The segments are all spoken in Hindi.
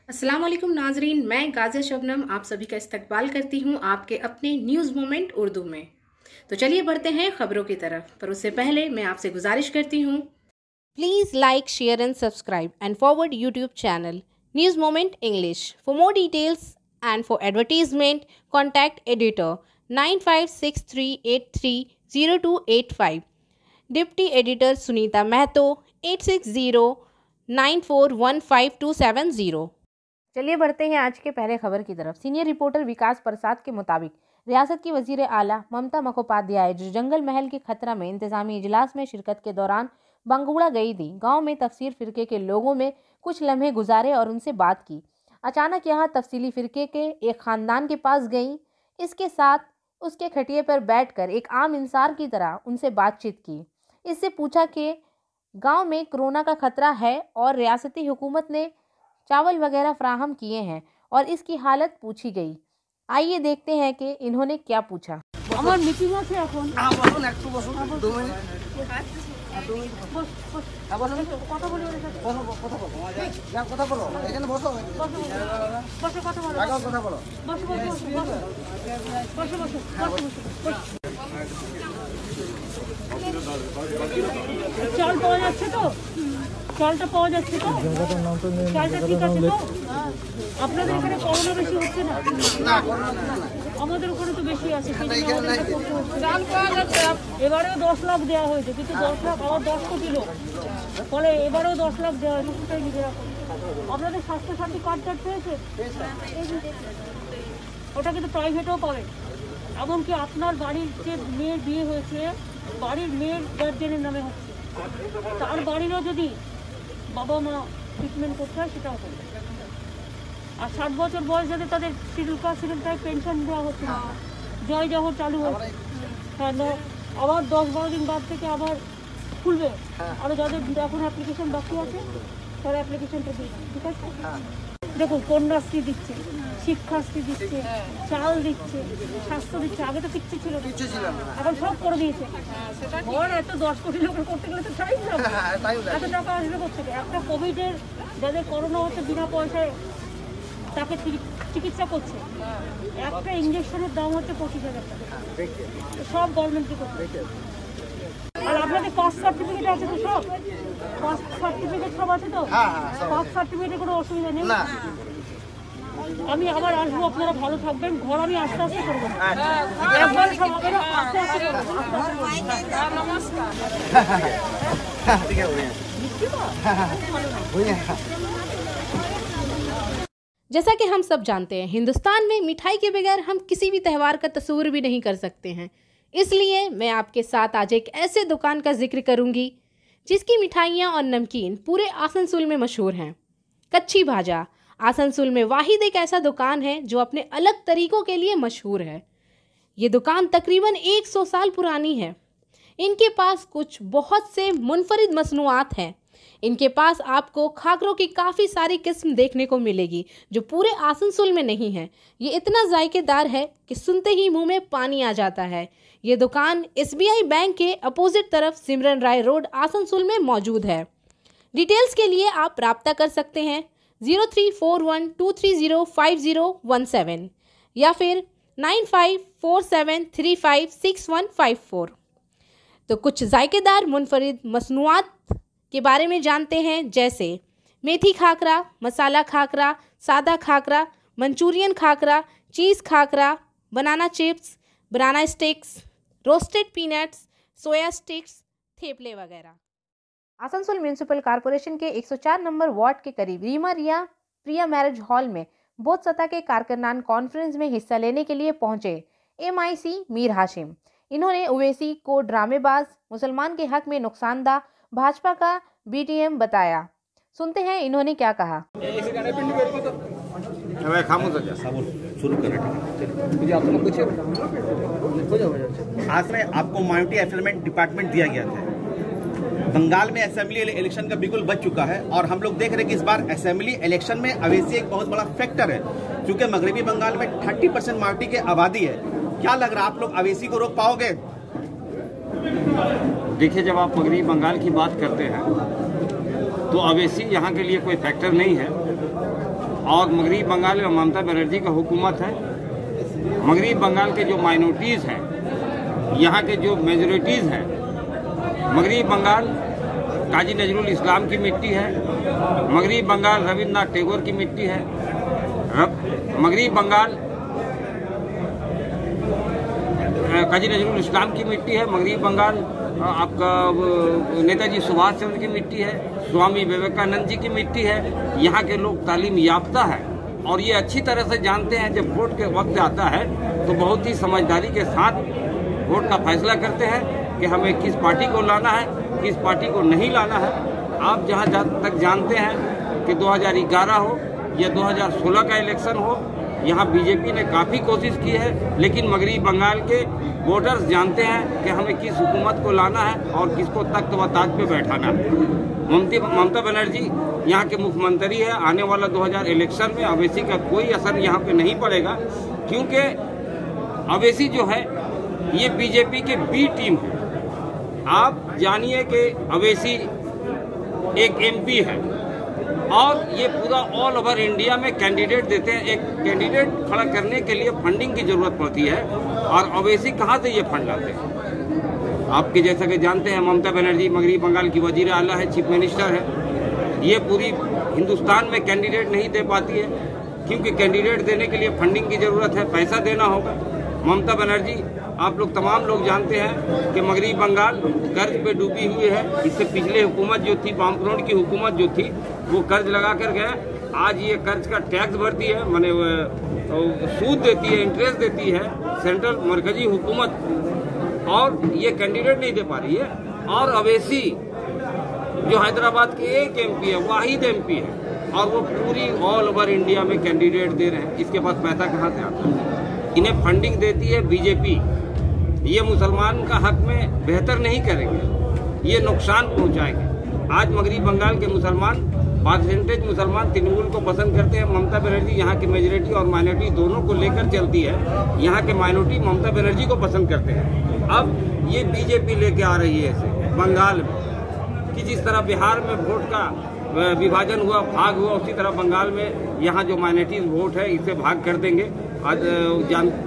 अस्सलाम वालेकुम नाजरीन, मैं गाज़िया शबनम आप सभी का इस्तकबाल करती हूँ आपके अपने न्यूज़ मोमेंट उर्दू में। तो चलिए बढ़ते हैं खबरों की तरफ, पर उससे पहले मैं आपसे गुजारिश करती हूँ, please like, share and subscribe and forward YouTube channel news moment English. For more details and for advertisement contact editor 9563830285, deputy editor Sunita Mahato 8609415270। चलिए बढ़ते हैं आज के पहले खबर की तरफ। सीनियर रिपोर्टर विकास प्रसाद के मुताबिक रियासत की वजीर आला ममता मुखोपाध्याय जो जंगल महल के खतरा में इंतजामी इजलास में शिरकत के दौरान बंगुड़ा गई थी, गांव में तफसीर फिरके के लोगों में कुछ लम्हे गुजारे और उनसे बात की। अचानक यहाँ तफसीली फिरके के एक खानदान के पास गई। इसके साथ उसके खटिए पर बैठकर एक आम इंसान की तरह उनसे बातचीत की। इससे पूछा कि गाँव में कोरोना का खतरा है और रियासती हुकूमत ने चावल वगैरह फराहम किए हैं और इसकी हालत पूछी गई। आइए देखते हैं कि इन्होंने क्या पूछा। চাল পাওয়া যাচ্ছে তো? চালটা পাওয়া যাচ্ছে তো? চালটা ঠিক আছে তো? আপনাদের এখানে করোনা বেশি হচ্ছে না? আমাদের ওখানে তো বেশি আছে। এবারেও 10 লাখ দেওয়া হয়েছে, কিন্তু 10 লাখ আবার 10 কোটি লোক, ফলে এবারেও 10 লাখ দেওয়া হয়েছে। সেটাই নিজেরা আপনাদের স্বাস্থ্যসাথী কার্ড পেয়েছে, ওটা কিন্তু প্রাইভেটেও পাবে। এমনকি আপনার বাড়ির যে মেয়ের বিয়ে হয়েছে, বাড়ির মেয়ের গার্জেনের নামে হচ্ছে, তার বাড়িরও যদি বাবা মা ট্রিটমেন্ট করতে হয় সেটাও করবে। আর 60 বছর বয়স যাদের তাদের schedule caste schedule type pension দেওয়া হচ্ছে না, জয় জহর চালু হচ্ছে। হ্যাঁ, আবার 10-12 দিন বাদ থেকে আবার খুলবে। আরও যাদের এখন অ্যাপ্লিকেশন বাকি আছে তারা অ্যাপ্লিকেশনটা দিয়ে, ঠিক আছে? দেখুন, কন্যাশ্রী দিচ্ছে, শিক্ষাশ্রী দিচ্ছে, চাল দিচ্ছে, স্বাস্থ্য দিচ্ছে। আগে তো কিচ্ছু ছিল না, এখন সব করে দিয়েছে। ঘর এত 10 কোটি লোকের করতে গেলে তো টাইম লাগবে, এত টাকা আসবে করতে। একটা কোভিডের যাদের করোনা হচ্ছে বিনা পয়সায় তাকে চিকিৎসা করছে, একটা ইঞ্জেকশনের দাম হচ্ছে 25,000 টাকা। সব গভর্নমেন্টকে করছে। আর আপনাদের কাস্ট সার্টিফিকেট আছে তো? সব কাস্ট সার্টিফিকেট সব আছে তো? কাস্ট সার্টিফিকেটে কোনো অসুবিধা নেই। আমি আবার আসবো, আপনারা ভালো থাকবেন। ঘর আমি আস্তে আস্তে করবো, একবার সব হবে না, আস্তে আস্তে করবো। जैसा कि हम सब जानते हैं, हिंदुस्तान में मिठाई के बगैर हम किसी भी त्यौहार का तस्वुर भी नहीं कर सकते हैं। इसलिए मैं आपके साथ आज एक ऐसे दुकान का जिक्र करूंगी जिसकी मिठाइयाँ और नमकीन पूरे आसनसोल में मशहूर हैं। कच्ची भाजा आसनसोल में वाहिद एक ऐसा दुकान है जो अपने अलग तरीक़ों के लिए मशहूर है। ये दुकान तकरीबन 100 साल पुरानी है। इनके पास कुछ बहुत से मुनफरिद मसनूआत हैं। इनके पास आपको खाकरों की काफ़ी सारी किस्म देखने को मिलेगी जो पूरे आसनसोल में नहीं है। ये इतना जायकेदार है कि सुनते ही मुंह में पानी आ जाता है। ये दुकान SBI बैंक के अपोजिट तरफ सिमरन राय रोड आसनसोल में मौजूद है। डिटेल्स के लिए आप रब्ता कर सकते हैं 0341230517 या फिर 9547356154। तो कुछ जायकेदार मुनफरिद मसनूआत के बारे में जानते हैं, जैसे मेथी खाकरा, मसाला खाकरा, सादा खाकरा, मंचूरियन खाकरा, चीज़ खाकरा, बनाना चिप्स, बनाना स्टिक्स, रोस्टेड पीनट्स, सोया स्टिक्स, थेपले वगैरह। आसनसोल म्यूनिसिपल कॉरपोरेशन के 104 नंबर वार्ड के करीब रीमा रिया प्रिया मैरिज हॉल में बूथ सतह के कारकुनान कॉन्फ्रेंस में हिस्सा लेने के लिए पहुंचे MIC मीर हाशिम। इन्होंने ओवैसी को ड्रामेबाज, मुसलमान के हक में नुकसानदा, भाजपा का BTM बताया। सुनते हैं इन्होंने क्या कहा। आज में आपको माइनॉरिटी एफिलमेंट डिपार्टमेंट दिया गया था। बंगाल में असेंबली इलेक्शन का बिल्कुल बच चुका है और हम लोग देख रहे हैं कि इस बार असेंबली इलेक्शन में अवैसी एक बहुत बड़ा फैक्टर है, क्योंकि मगरबी बंगाल में 30% माइनॉरिटी की आबादी है। क्या लग रहा है, आप लोग अवैसी को रोक पाओगे? देखिए, जब आप मगरबी बंगाल की बात करते हैं तो अवैसी यहाँ के लिए कोई फैक्टर नहीं है। और मगरबी बंगाल में ममता बनर्जी का हुकूमत है। मगरबी बंगाल के जो माइनॉरिटीज़ हैं, यहाँ के जो मेजॉरिटीज़ हैं, मगरबी बंगाल काजी नजरुल इस्लाम की मिट्टी है, मगरबी बंगाल रविन्द्रनाथ टैगोर की मिट्टी है, मगरबी बंगाल काजी नजरुल इस्लाम की मिट्टी है, मगरबी बंगाल आपका नेताजी सुभाष चंद्र की मिट्टी है, स्वामी विवेकानंद जी की मिट्टी है। यहाँ के लोग तालीम याफ्ता है और ये अच्छी तरह से जानते हैं जब वोट के वक्त आता है तो बहुत ही समझदारी के साथ वोट का फैसला करते हैं कि हमें किस पार्टी को लाना है, किस पार्टी को नहीं लाना है। आप जहाँ तक जानते हैं कि 2011 हो या 2016 का इलेक्शन हो, यहाँ बीजेपी ने काफ़ी कोशिश की है, लेकिन मगरबी बंगाल के वोटर्स जानते हैं कि हमें किस हुकूमत को लाना है और किसको तख्त व ताज पे बैठाना है। ममता बनर्जी यहाँ के मुख्यमंत्री है। आने वाला 2000 इलेक्शन में अवैसी का कोई असर यहाँ पे नहीं पड़ेगा, क्योंकि अवैसी जो है ये बीजेपी के बी टीम है। आप जानिए कि अवैसी एक एमपी है और ये पूरा ऑल ओवर इंडिया में कैंडिडेट देते हैं। एक कैंडिडेट खड़ा करने के लिए फंडिंग की जरूरत पड़ती है और अवैसी कहाँ से ये फंड लाते हैं? आपके जैसा कि जानते हैं ममता बनर्जी मगरबी बंगाल की वजीर आला है, चीफ मिनिस्टर है। ये पूरी हिंदुस्तान में कैंडिडेट नहीं दे पाती है, क्योंकि कैंडिडेट देने के लिए फंडिंग की जरूरत है, पैसा देना होगा। ममता बनर्जी, आप लोग तमाम लोग जानते हैं कि मगरबी बंगाल कर्ज पे डूबी हुई है। इससे पिछले हुकूमत जो थी, वामफ्रंट की हुकूमत जो थी, वो कर्ज लगा कर गया। आज ये कर्ज का टैक्स भरती है, माने सूद देती है, इंटरेस्ट देती है सेंट्रल मरकजी हुकूमत, और ये कैंडिडेट नहीं दे पा रही है। और अवैसी जो हैदराबाद के एक एमपी है, वाहिद एमपी है, और वो पूरी ऑल ओवर इंडिया में कैंडिडेट दे रहे हैं। इसके पास पैसा कहाँ से आता है? इन्हें फंडिंग देती है बीजेपी। ये मुसलमान का हक में बेहतर नहीं करेंगे, ये नुकसान पहुंचाएंगे। आज मगरबी बंगाल के मुसलमान, परसेंटेज मुसलमान तृणमूल को पसंद करते हैं। ममता बनर्जी यहाँ की मेजॉरिटी और माइनॉरिटी दोनों को लेकर चलती है। यहाँ के माइनॉरिटी ममता बनर्जी को पसंद करते हैं। अब ये बीजेपी लेके आ रही है ऐसे बंगाल में कि जिस तरह बिहार में वोट का विभाजन हुआ, भाग हुआ, उसी तरह बंगाल में यहाँ जो माइनॉरिटी वोट है इसे भाग कर देंगे। आज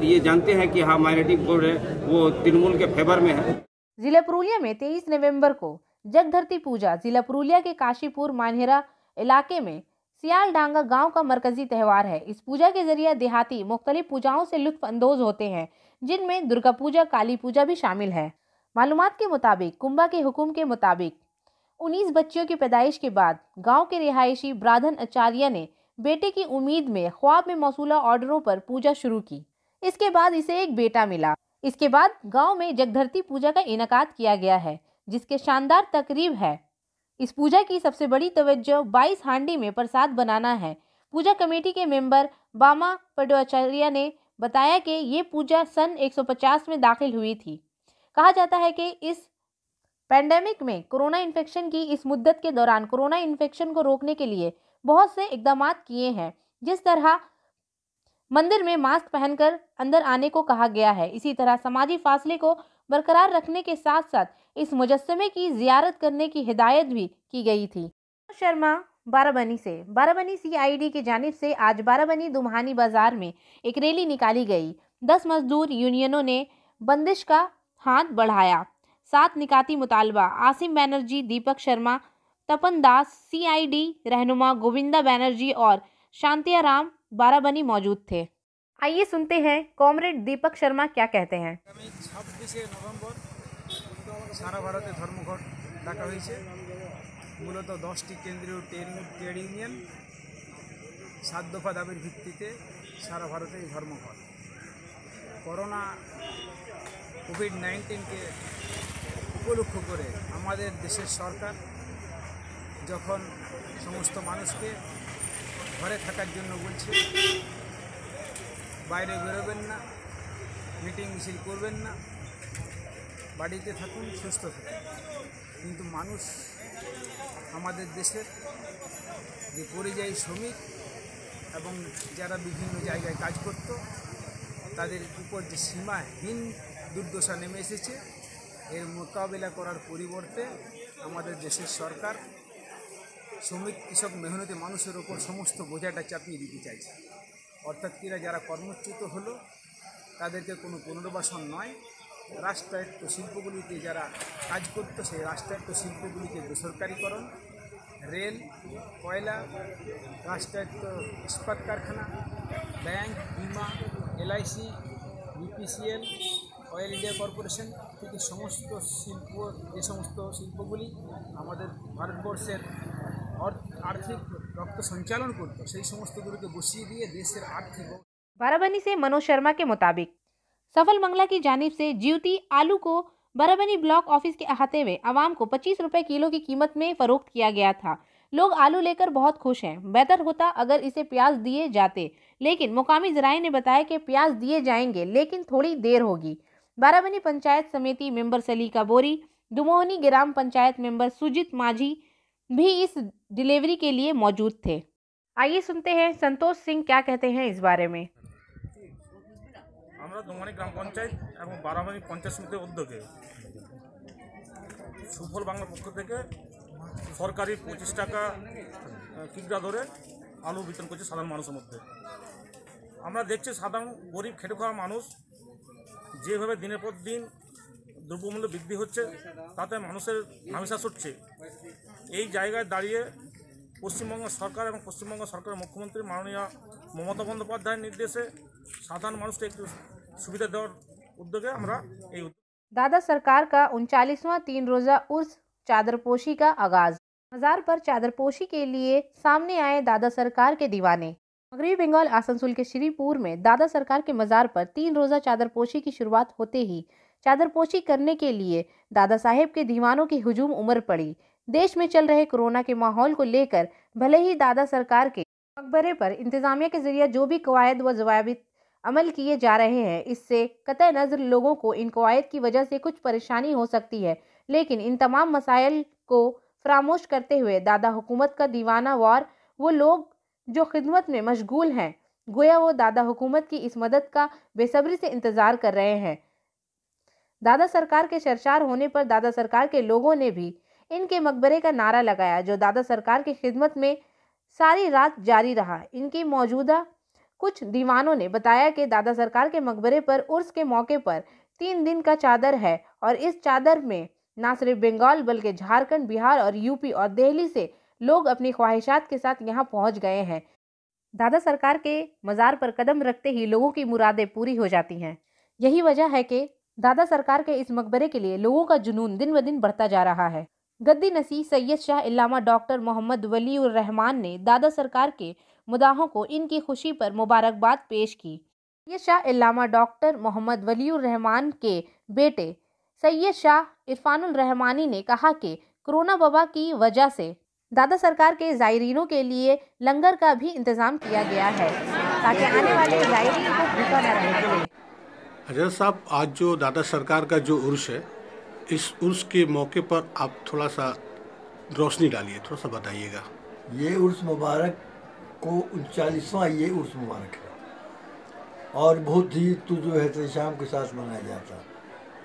ये जानते हैं कि हाँ माइनॉरिटी वोट है वो तृणमूल के फेवर में है। जिला पुरुलिया में 23 नवंबर को जगधरती पूजा जिला पुरुलिया के काशीपुर मानहेरा इलाके में सियालडांगा गांव का मरकजी त्यौहार है। इस पूजा के जरिए देहाती मुख्तलिफ पूजाओं से लुत्फ अंदोज होते हैं, जिनमें दुर्गा पूजा, काली पूजा भी शामिल है। मालूमात के मुताबिक कुंभा के हुक्म के मुताबिक 19 बच्चियों की पैदाइश के बाद गाँव के रिहायशी ब्राधन आचार्य ने बेटे की उम्मीद में ख्वाब में मौसूला ऑर्डरों पर पूजा शुरू की। इसके बाद इसे एक बेटा मिला। इसके बाद गांव में जगधरती पूजा का इनेकाद किया गया है, जिसके शानदार तकरीब है। इस पूजा की सबसे बड़ी तवज्जो 22 हांडी में प्रसाद बनाना है। पूजा कमेटी के मेंबर बामा पडोआचार्य ने बताया कि ये पूजा सन 150 में दाखिल हुई थी। कहा जाता है कि इस पैंडेमिक में कोरोना इन्फेक्शन की इस मुद्दत के दौरान कोरोना इन्फेक्शन को रोकने के लिए बहुत से इकदाम किए हैं। जिस तरह मंदिर में मास्क पहनकर अंदर आने को कहा गया है, इसी तरह समाजी फासले को बरकरार रखने के साथ साथ इस मुजस्समे की जियारत करने की हिदायत भी की गई थी। शर्मा बाराबनी से बाराबनी CID की जानिब से आज बाराबनी दुम्हानी बाजार में एक रैली निकाली गई। 10 मजदूर यूनियनों ने बंदिश का हाथ बढ़ाया। 7 निकाती मुतालबा आसिम बनर्जी, दीपक शर्मा, तपन दास, CID रहनुमा गोविंदा बनर्जी और शांतियाराम बाराबनी मौजूद थे। आइए सुनते हैं कॉमरेड दीपक शर्मा क्या कहते हैं। 26 नवम्बर सारा भारते धर्मघट डाका হয়েছে। মূলত 10টি কেন্দ্রীয় ট্রেড ইউনিয়ন 7 দফা দাবির ভিত্তিতে সারা ভারতে এই ধর্মঘট। করোনা কোভিড-19 কে উপলক্ষ করে আমাদের দেশের সরকার যখন সমস্ত মানুষকে ঘরে থাকার জন্য বলছে, বাইরে বেরোবেন না, মিটিং মিছিল করবেন না, বাড়িতে থাকুন, সুস্থ থাকুন, কিন্তু মানুষ আমাদের দেশের যে পরিযায়ী শ্রমিক এবং যারা বিভিন্ন জায়গায় কাজ করত তাদের উপর যে সীমাহীন দুর্দশা নেমে এসেছে, এর মোকাবিলা করার পরিবর্তে আমাদের দেশের সরকার শ্রমিক কৃষক মেহনতি মানুষের ওপর সমস্ত বোঝাটা চাপিয়ে দিতে চাইছে। অর্থাৎ এরা যারা কর্মচ্যুত হলো তাদেরকে কোনো পুনর্বাসন নয়, রাষ্ট্রায়ত্ত শিল্পগুলিতে যারা কাজ করত সেই রাষ্ট্রায়ত্ত শিল্পগুলিকে বেসরকারিকরণ, রেল, কয়লা, রাষ্ট্রায়ত্ত ইস্পাত কারখানা, ব্যাংক, বিমা, LIC, BPCL, oil India corporation থেকে সমস্ত শিল্প, যে সমস্ত শিল্পগুলি আমাদের ভারতবর্ষের आर्थिक रक्त संचालन करते सही समस्त गुरुके बसिए दिए देश आर्थिक। बाराबनी से मनोज शर्मा के मुताबिक सफल मंगला की जानिब से ज्योति आलू को बाराबनी ब्लॉक ऑफिस के अहाते में आवाम को 25 रुपए किलो की कीमत में फरोख्त किया गया था। लोग आलू लेकर बहुत खुश हैं। बेहतर होता अगर इसे प्याज दिए जाते, लेकिन मुकामी जराए ने बताया कि प्याज दिए जाएंगे लेकिन थोड़ी देर होगी। बाराबनी पंचायत समिति मेंबर सलीका बोरी, दुमोहनी ग्राम पंचायत मेंबर सुजित माझी भी इस डिलीवरी के लिए मौजूद थे। आइए सुनते हैं संतोष सिंह क्या कहते हैं इस बारे में। আমরা দুমনি গ্রাম পঞ্চায়েত এবং বারাবানি পঞ্চায়েত সমিতির উদ্যোগে সুফল বাংলার পক্ষ থেকে সরকারি 25 টাকা কিগ্রা ধরে আলু বিতরণ করছে সাধারণ মানুষের মধ্যে। আমরা দেখছি সাধারণ গরিব খেটে খাওয়া মানুষ যেভাবে দিনের পর দিন দ্রব্যমূল্য বৃদ্ধি হচ্ছে তাতে মানুষের নামিশ্বাস হচ্ছে। এই জায়গায় দাঁড়িয়ে পশ্চিমবঙ্গ সরকার এবং পশ্চিমবঙ্গ সরকারের মুখ্যমন্ত্রী মাননীয় মমতা বন্দ্যোপাধ্যায়ের নির্দেশে সাধারণ মানুষকে একটু सुविधा देওয়ার उद्योगे আমরা এই दादा सरकार का 39वां 3 रोजा उर्स चादरपोशी का आगाज। मज़ार पर चादरपोशी के लिए सामने आए दादा सरकार के दीवाने। मगरबी बंगाल आसनसोल के श्रीपुर में दादा सरकार के मज़ार पर 3 रोजा चादरपोशी की शुरुआत होते ही चादरपोशी करने के लिए दादा साहेब के दीवानों की हुजूम उमड़ पड़ी। देश में चल रहे कोरोना के माहौल को लेकर भले ही दादा सरकार के मकबरे पर इंतजामिया के जरिए जो भी कवायद व जवाबित अमल किए जा रहे हैं, इससे कतई नज़र लोगों को इन कवायद की वजह से कुछ परेशानी हो सकती है, लेकिन इन तमाम मसाइल को फरामोश करते हुए दादा हुकूमत का दीवाना वार वो लोग जो खिदमत में मशगूल हैं, गोया वो दादा हुकूमत की इस मदद का बेसब्री से इंतज़ार कर रहे हैं। दादा सरकार के सरशार होने पर दादा सरकार के लोगों ने भी इनके मकबरे का नारा लगाया, जो दादा सरकार की खिदमत में सारी रात जारी रहा। इनकी मौजूदा कुछ दीवानों ने बताया कि दादा सरकार के मकबरे पर उर्स के मौके पर 3 दिन का चादर है और इस चादर में ना सिर्फ बंगाल बल्कि झारखंड, बिहार और यूपी और दिल्ली से लोग अपनी ख्वाहिशात के साथ यहाँ पहुँच गए हैं। दादा सरकार के मज़ार पर कदम रखते ही लोगों की मुरादें पूरी हो जाती हैं। यही वजह है कि दादा सरकार के इस मकबरे के लिए लोगों का जुनून दिन ब दिन बढ़ता जा रहा है। गद्दी नसी सैयद शाह इल्लामा डॉक्टर मोहम्मद वलीउर रहमान ने दादा सरकार के मुदाहों को इनकी खुशी पर मुबारकबाद पेश की। सैयद शाह इल्लामा डॉक्टर मोहम्मद वलीउर रहमान के बेटे सैयद शाह इरफानुल रहमानी ने कहा कि कोरोना वबा की वजह से दादा सरकार के ज़ायरीनों के लिए लंगर का भी इंतज़ाम किया गया है ताकि आने वाले ज़ायरीन को भूखा न रहना पड़े। हजरत साहब, आज जो दादा सरकार का जो उर्स है, इस उर्स के मौके पर आप थोड़ा सा रोशनी डालिए, थोड़ा सा बताइएगा। ये उर्स मुबारक को 39वां ये उर्स मुबारक है और बहुत ही जो है एहतशाम के साथ मनाया जाता है।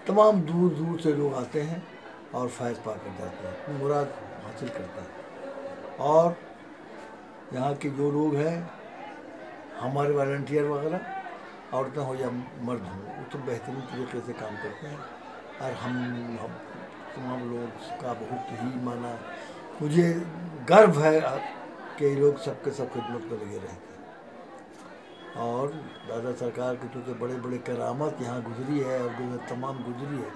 तमाम दूर दूर से लोग आते हैं और फैज़ पा कर जाते हैं, मुराद हासिल करते हैं। और यहाँ के जो लोग हैं, हमारे वॉलंटियर वगैरह, औरतें हो या मर्द हो, वो तो बेहतरीन तरीके से काम करते हैं और हम तमाम लोग का बहुत ही माना मुझे गर्व है कि लोग सबके सब खिदमत में लगे रहते हैं। और दादा सरकार के चूँकि बड़े बड़े करामत यहाँ गुजरी है और जो तमाम गुजरी है,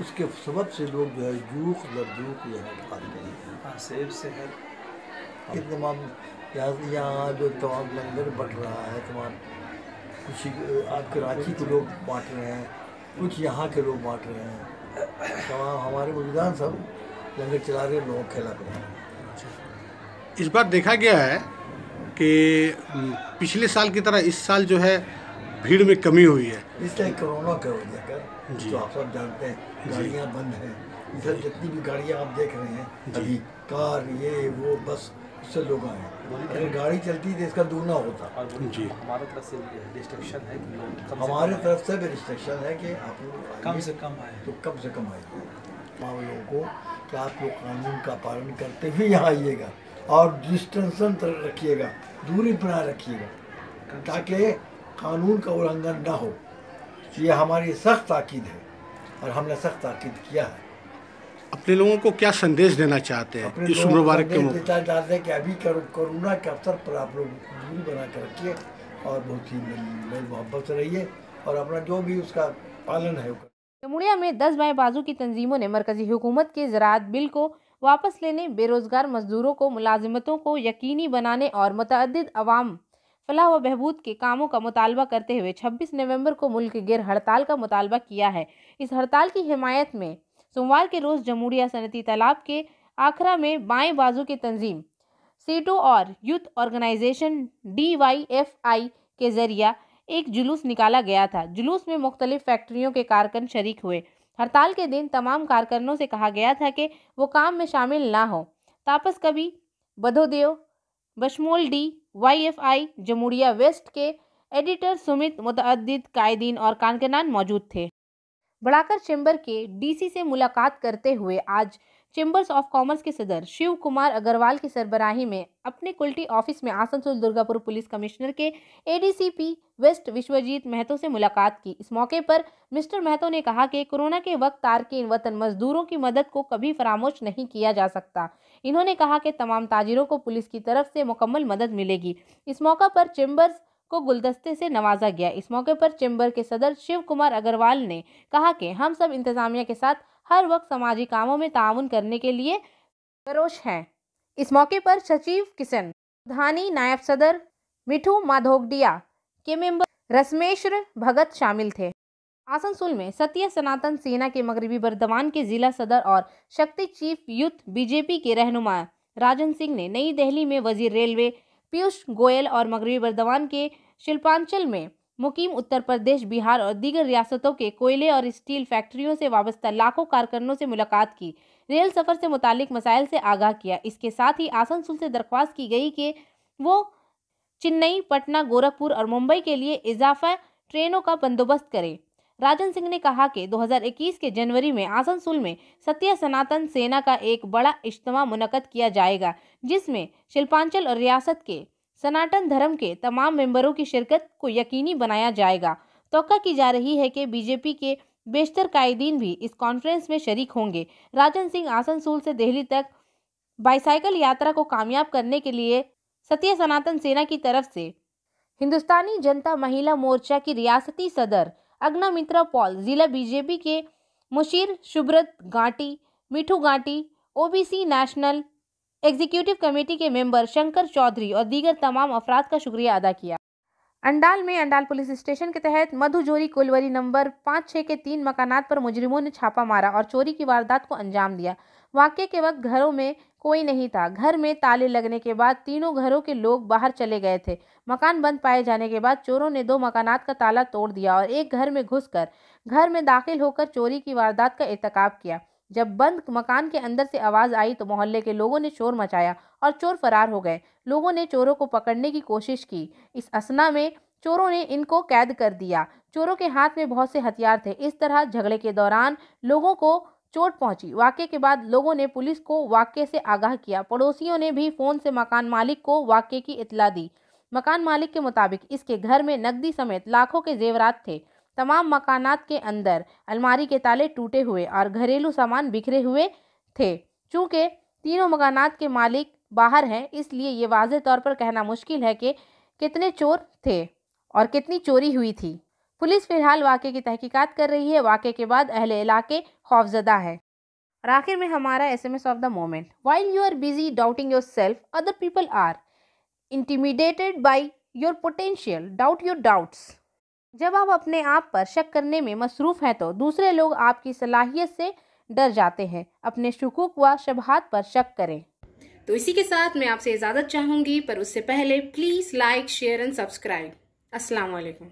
उसके सबब से लोग जो है जूख लरजूख यहाँ पाते हैं। सेब से है कि तमाम यहाँ जो तमाम लंगर बट रहा है, तमाम कुछ आप कराची के लोग बांट रहे हैं, कुछ यहाँ के लोग बांट रहे हैं, तमाम हमारे मुरीदान सब लंगर चला रहे, लोग खिला कर रहे हैं। इस बार देखा गया है कि पिछले साल की तरह इस साल जो है भीड़ में कमी हुई है। इसलिए कोरोना के वजह कर जो आप सब जानते हैं, गाड़ियाँ बंद हैं, इधर जितनी भी गाड़ियाँ आप देख रहे हैं अभी, कार ये वो, बस उससे लोग आए। अगर गाड़ी चलती तो इसका दूना होता। जी, हमारे तरफ से रिस्ट्रिक्शन है कि हमारे तरफ से भी रिस्ट्रिक्शन है कि आप लोग कम से कम आए, तो कम से कम आइए। तमाम लोगों को कि आप लोग कानून का पालन करते हुए यहाँ आइएगा, और डिस्टेंशन रखिएगा, दूरी बनाए रखिएगा ताकि कानून का उल्लंघन न हो। ये हमारी सख्त ताकीद है और हमने सख्त ताकीद किया है। अपने लोगों को क्या संदेश देना चाहते हैं इस मुबारक के मौके? देना चाहते हैं कि अभी कोरोना के अवसर पर आप लोग दूरी बना कर रखिए और बहुत ही मेल मोहब्बत से रहिए और अपना जो भी उसका पालन है। जमुड़िया में 10 बाएं बाजू की तंजीमों ने मरकजी हुकूमत के ज़राअत बिल को वापस लेने, बेरोजगार मजदूरों को मुलाजिमतों को यकीनी बनाने और मुतअद्दिद अवाम फलाह व बहबूद के कामों का मुतालबा करते हुए 26 नवंबर को मुल्क गिर हड़ताल का मुतालबा किया है। इस हड़ताल की हिमायत में सोमवार के रोज़ जमुड़िया सनती तालाब के आखरा में बाएं बाजू की तंजीम सीटो और यूथ ऑर्गेनाइजेशन DYFI के जरिया एक जुलूस निकाला गया था। जुलूस में मुख्तलिफ फैक्ट्रियों के कारकुन शरीक हुए। हड़ताल के दिन तमाम कारकुनों से कहा गया था कि वो काम में शामिल ना हो। तापस कवि, बधोदेव, बशमोल DYFI जमुड़िया वेस्ट के एडिटर सुमित, मुतअद्दिद कायदीन और कारकुनान मौजूद थे। बढ़ाकर चैम्बर के DC से मुलाकात करते हुए आज चैम्बर्स ऑफ कॉमर्स के सदर शिव कुमार अग्रवाल की सरबराही में अपने कुल्टी ऑफिस में आसनसोल दुर्गापुर पुलिस कमिश्नर के ADCP वेस्ट विश्वजीत महतो से मुलाकात की। इस मौके पर मिस्टर महतो ने कहा कि कोरोना के वक्त तारकीन वतन मजदूरों की मदद को कभी फरामोश नहीं किया जा सकता। इन्होंने कहा कि तमाम ताजिरों को पुलिस की तरफ से मुकम्मल मदद मिलेगी। इस मौका पर चैम्बर्स को गुलदस्ते से नवाजा गया। इस मौके पर चैम्बर के सदर शिव कुमार अग्रवाल ने कहा कि हम सब इंतजामिया के साथ हर वक्त समाजी कामों में ताउन करने के लिए सरोश हैं। इस मौके पर सचिव किशन धानी, नायब सदर मिठू माधोगडिया के मेंबर रसमेश्वर भगत शामिल थे। आसनसोल में सत्य सनातन सेना के मगरबी बर्दवान के जिला सदर और शक्ति चीफ यूथ BJP के रहनुमा राजन सिंह ने नई दिल्ली में वजीर रेलवे पीयूष गोयल और मगरबी बर्दवान के शिल्पांचल में मुकीम उत्तर प्रदेश, बिहार और दीगर रियासतों के कोयले और स्टील फैक्ट्रियों से वाबस्ता लाखों कारकुनों से मुलाकात की, रेल सफ़र से मुतालिक मसाइल से आगाह किया। इसके साथ ही आसनसोल से दरख्वास्त की गई कि वो चेन्नई, पटना, गोरखपुर और मुंबई के लिए इजाफा ट्रेनों का बंदोबस्त करें। राजन सिंह ने कहा कि 2021 के जनवरी में आसनसोल में सत्य सनातन सेना का एक बड़ा इज्तिमा मुनक्कद किया जाएगा, जिसमें शिल्पांचल और रियासत के सनातन धर्म के तमाम मेंबरों की शिरकत को यकीनी बनाया जाएगा। तौक़ा की जा रही है कि BJP के बेशतर कायदीन भी इस कॉन्फ्रेंस में शरीक होंगे। राजन सिंह आसनसोल से दिल्ली तक बाईसाइकिल यात्रा को कामयाब करने के लिए सत्य सनातन सेना की तरफ से हिंदुस्तानी जनता महिला मोर्चा की रियासती सदर अग्ना मित्रा पॉल, जिला BJP के मुशीर शुभ्रत गांटी, मिठू गांटी, OBC नेशनल एग्जीक्यूटिव कमेटी के मेंबर शंकर चौधरी और दीगर तमाम अफराद का शुक्रिया अदा किया। अंडाल में अंडाल पुलिस स्टेशन के तहत मधुजोरी कोलवरी नंबर 5-6 के 3 मकानात पर मुजरिमों ने छापा मारा और चोरी की वारदात को अंजाम दिया। वाक़े के वक्त घरों में कोई नहीं था। घर में ताले लगने के बाद तीनों घरों के लोग बाहर चले गए थे। मकान बंद पाए जाने के बाद चोरों ने 2 मकानात का ताला तोड़ दिया और एक घर में घुसकर घर में दाखिल होकर चोरी की वारदात का इर्तिकाब किया। जब बंद मकान के अंदर से आवाज़ आई तो मोहल्ले के लोगों ने शोर मचाया और चोर फरार हो गए। लोगों ने चोरों को पकड़ने की कोशिश की। इस असना में चोरों ने इनको कैद कर दिया। चोरों के हाथ में बहुत से हथियार थे। इस तरह झगड़े के दौरान लोगों को चोट पहुंची। वाक़े के बाद लोगों ने पुलिस को वाक़े से आगाह किया। पड़ोसियों ने भी फ़ोन से मकान मालिक को वाक़े की इत्तला दी। मकान मालिक के मुताबिक इसके घर में नकदी समेत लाखों के जेवरात थे। तमाम मकानात के अंदर अलमारी के ताले टूटे हुए और घरेलू सामान बिखरे हुए थे। चूँकि तीनों मकानात के मालिक बाहर हैं, इसलिए ये वाज़ेह तौर पर कहना मुश्किल है कि कितने चोर थे और कितनी चोरी हुई थी। पुलिस फिलहाल वाक़े की तहकीकात कर रही है। वाक़े के बाद अहले इलाके खौफजदा है। और आखिर में हमारा SMS of the moment, while you are busy doubting your self, other people are intimidated by your potential, doubt your doubts. जब आप अपने आप पर शक करने में मसरूफ़ हैं तो दूसरे लोग आपकी सलाहियत से डर जाते हैं। अपने शुकूक व शबहात पर शक करें। तो इसी के साथ मैं आपसे इजाज़त चाहूँगी, पर उससे पहले please like, share and subscribe. अस्सलाम वालेकुम।